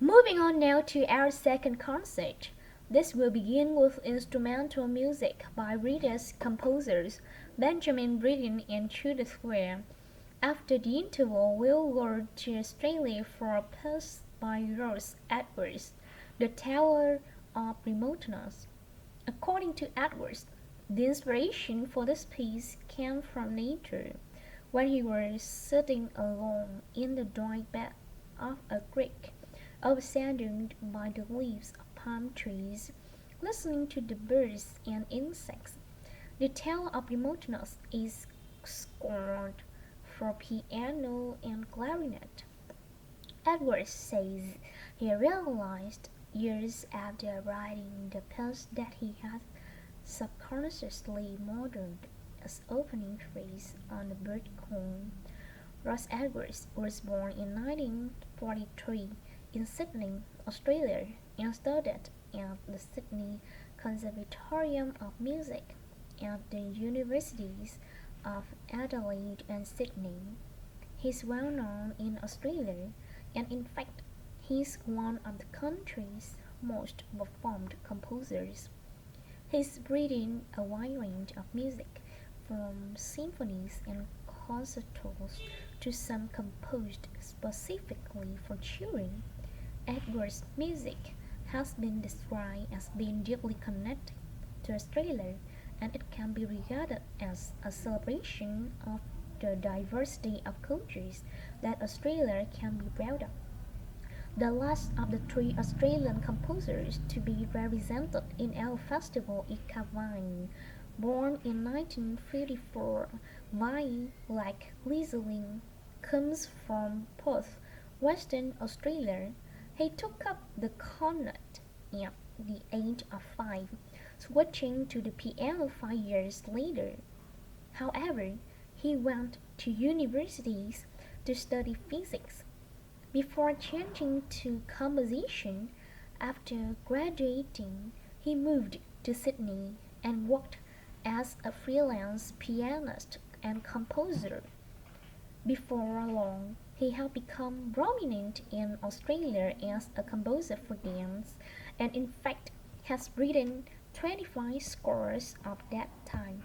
Moving on now to our second concert. This will begin with instrumental music by British composers Benjamin Britten and Judith Ware. After the interval, we'll go to Australia for a piece by Ross Edwards, The Tower of Remoteness. According to Edwards, the inspiration for this piece came from nature. When he was sitting alone in the dry bed of a creek, overshadowed by the leaves of palm trees, listening to the birds and insects, the Tower of Remoteness is scored for piano and clarinet. Edwards says he realized years after writing the piece that he had subconsciously modeled as opening phrase on the bird call. Ross Edwards was born in 1943 in Sydney, Australia, and studied at the Sydney Conservatorium of Music at the Universities of Adelaide and Sydney. He is well known in Australia, and in fact, he is one of the country's most performed composers. He has written a wide range of music, from symphonies and concertos to some composed specifically for children. Edwards' music has been described as being deeply connected to Australia, and it can be regarded as a celebration of the diversity of cultures that Australia can be proud of. The last of the three Australian composers to be represented in our festival is Calvin. Born in 1954, Vai, like Liesling, comes from Perth, Western Australia. He took up the cornet at the age of 5, switching to the piano 5 years later. However, he went to universities to study physics before changing to composition. After graduating, he moved to Sydney and worked as a freelance pianist and composer. Before long, he had become prominent in Australia as a composer for dance, and in fact has written 25 scores of that time.